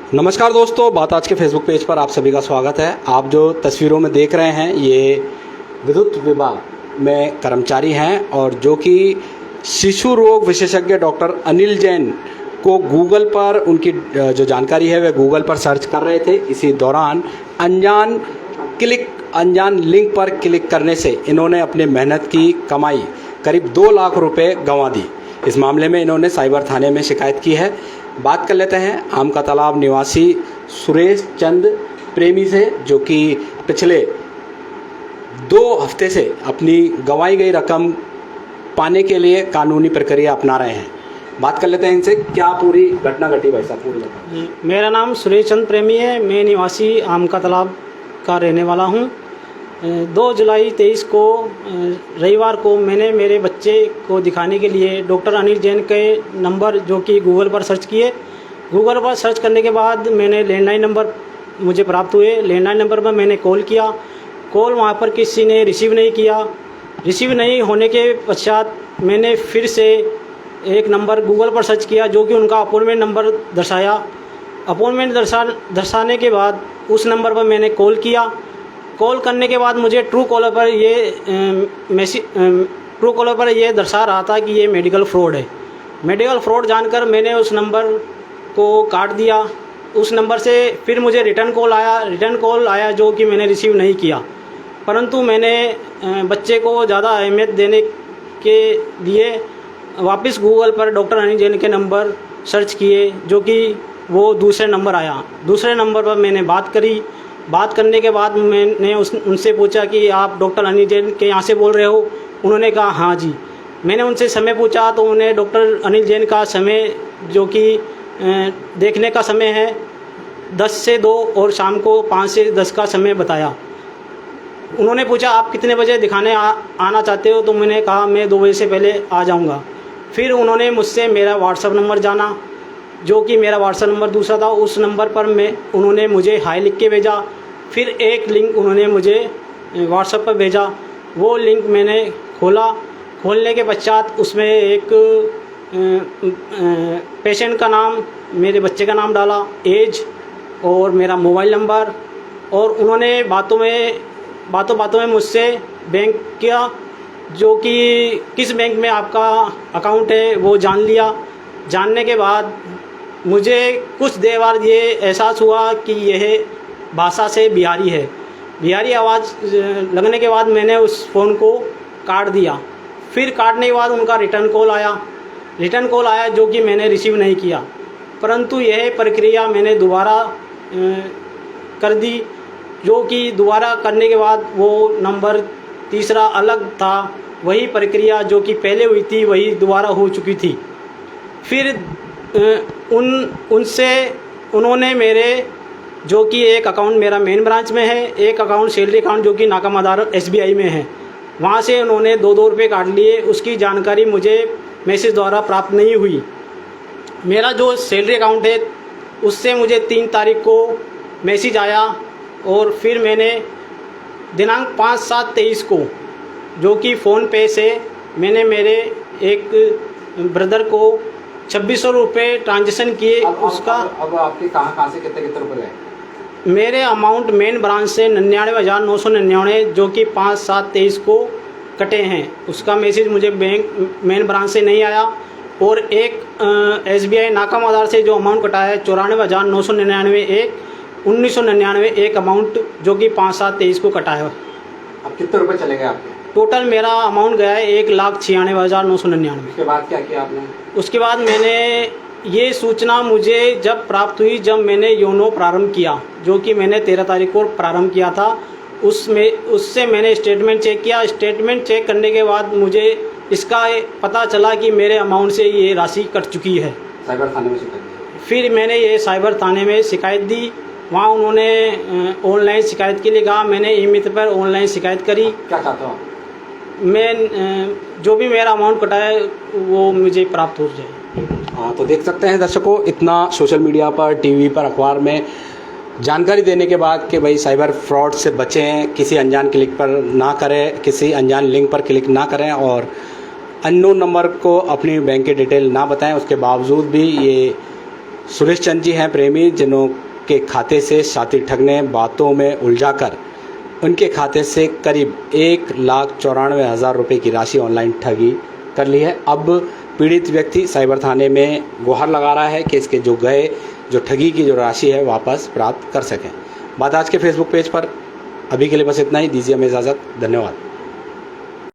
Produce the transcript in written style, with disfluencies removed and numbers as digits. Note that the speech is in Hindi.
नमस्कार दोस्तों, बात आज के फेसबुक पेज पर आप सभी का स्वागत है। आप जो तस्वीरों में देख रहे हैं ये विद्युत विभाग में कर्मचारी हैं और जो कि शिशु रोग विशेषज्ञ डॉक्टर अनिल जैन को गूगल पर उनकी जो जानकारी है वह गूगल पर सर्च कर रहे थे। इसी दौरान अनजान लिंक पर क्लिक करने से इन्होंने अपने मेहनत की कमाई करीब 2 लाख रुपए गंवा दी। इस मामले में इन्होंने साइबर थाने में शिकायत की है। बात कर लेते हैं आम का तालाब निवासी सुरेश चंद प्रेमी से, जो कि पिछले 2 हफ्ते से अपनी गंवाई गई रकम पाने के लिए कानूनी प्रक्रिया अपना रहे हैं। बात कर लेते हैं इनसे, क्या पूरी घटना घटी भाई साहब, पूरी बताइए। मेरा नाम सुरेश चंद प्रेमी है। मैं निवासी आम का तालाब का रहने वाला हूँ। 2 जुलाई 23 को रविवार को मैंने मेरे बच्चे को दिखाने के लिए डॉक्टर अनिल जैन के नंबर जो कि गूगल पर सर्च किए। गूगल पर सर्च करने के बाद मैंने लैंडलाइन नंबर मुझे प्राप्त हुए। लैंडलाइन नंबर पर मैंने कॉल किया। कॉल वहाँ पर किसी ने रिसीव नहीं किया। रिसीव नहीं होने के पश्चात मैंने फिर से एक नंबर गूगल पर सर्च किया जो कि उनका अपॉइंटमेंट नंबर दर्शाया। अपॉइंटमेंट दर्शाने के बाद उस नंबर पर मैंने कॉल किया। कॉल करने के बाद मुझे ट्रू कॉलर पर ये दर्शा रहा था कि ये मेडिकल फ्रॉड है। मेडिकल फ्रॉड जानकर मैंने उस नंबर को काट दिया। उस नंबर से फिर मुझे रिटर्न कॉल आया जो कि मैंने रिसीव नहीं किया। परंतु मैंने बच्चे को ज़्यादा अहमियत देने के लिए वापस गूगल पर डॉक्टर अनिल जैन के नंबर सर्च किए जो कि वो दूसरे नंबर आया। दूसरे नंबर पर मैंने बात करी। बात करने के बाद मैंने उनसे पूछा कि आप डॉक्टर अनिल जैन के यहाँ से बोल रहे हो। उन्होंने कहा हाँ जी। मैंने उनसे समय पूछा तो उन्हें डॉक्टर अनिल जैन का समय जो कि देखने का समय है 10 से 2 और शाम को 5 से 10 का समय बताया। उन्होंने पूछा आप कितने बजे दिखाने आना चाहते हो, तो मैंने कहा मैं 2 बजे से पहले आ जाऊँगा। फिर उन्होंने मुझसे मेरा व्हाट्सएप नंबर जाना जो कि मेरा व्हाट्सएप नंबर दूसरा था। उस नंबर पर उन्होंने मुझे हाई लिख के भेजा। फिर एक लिंक उन्होंने मुझे व्हाट्सएप पर भेजा। वो लिंक मैंने खोला। खोलने के पश्चात उसमें एक पेशेंट का नाम, मेरे बच्चे का नाम डाला, एज और मेरा मोबाइल नंबर, और उन्होंने बातों में मुझसे बैंक किया जो कि किस बैंक में आपका अकाउंट है वो जान लिया। जानने के बाद मुझे कुछ देर बाद ये एहसास हुआ कि यह भाषा से बिहारी है। बिहारी आवाज़ लगने के बाद मैंने उस फ़ोन को काट दिया। फिर काटने के बाद उनका रिटर्न कॉल आया जो कि मैंने रिसीव नहीं किया। परंतु यह प्रक्रिया मैंने दोबारा कर दी जो कि दोबारा करने के बाद वो नंबर तीसरा अलग था। वही प्रक्रिया जो कि पहले हुई थी वही दोबारा हो चुकी थी। फिर उन्होंने मेरे जो कि एक अकाउंट मेरा मेन ब्रांच में है, एक अकाउंट सैलरी अकाउंट जो कि नाका मदार SBI में है, वहाँ से उन्होंने 2-2 रुपये काट लिए। उसकी जानकारी मुझे मैसेज द्वारा प्राप्त नहीं हुई। मेरा जो सैलरी अकाउंट है उससे मुझे 3 तारीख को मैसेज आया और फिर मैंने दिनांक 5/7/23 को जो कि फ़ोन पे से मैंने मेरे एक ब्रदर को 2600 रुपये ट्रांजेक्शन किए। उसका अब आपके कहाँ से कितने रुपये गए? मेरे अमाउंट मेन ब्रांच से 99,999 जो कि 5/7/23 को कटे हैं। उसका मैसेज मुझे बैंक मेन ब्रांच से नहीं आया। और एक SBI नाका मदार से जो अमाउंट कटा है 94,999 1999 एक अमाउंट जो कि 5/7/23 को कटा है। अब कितने रुपये चले गए आपके? टोटल मेरा अमाउंट गया है 1,96,999। उसके बाद क्या किया आपने? उसके बाद मैंने ये सूचना मुझे जब प्राप्त हुई जब मैंने योनो प्रारंभ किया जो कि मैंने 13 तारीख को प्रारंभ किया था। उससे मैंने स्टेटमेंट चेक किया। स्टेटमेंट चेक करने के बाद मुझे इसका पता चला कि मेरे अमाउंट से ये राशि कट चुकी है। साइबर थाने में शिकायत दी? फिर मैंने ये साइबर थाने में शिकायत दी। वहाँ उन्होंने ऑनलाइन शिकायत के लिए कहा। मैंने ई-मित्र पर ऑनलाइन शिकायत करी। क्या चाहता हूँ मैं जो भी मेरा अमाउंट कटा है वो मुझे प्राप्त हो जाए। हाँ, तो देख सकते हैं दर्शकों, इतना सोशल मीडिया पर, टीवी पर, अखबार में जानकारी देने के बाद कि भाई साइबर फ्रॉड से बचें, किसी अनजान क्लिक पर ना करें, किसी अनजान लिंक पर क्लिक ना करें और अननोन नंबर को अपनी बैंक की डिटेल ना बताएं। उसके बावजूद भी ये सुरेश चंद जी हैं प्रेमी, जिन्हों के खाते से शातिर ठग ने बातों में उलझाकर उनके खाते से करीब 1,94,000 रुपये की राशि ऑनलाइन ठगी कर ली है। अब पीड़ित व्यक्ति साइबर थाने में गुहार लगा रहा है कि इसके जो ठगी की जो राशि है वापस प्राप्त कर सकें। बात आज के फेसबुक पेज पर। अभी के लिए बस इतना ही, दीजिए हमें इजाज़त। धन्यवाद।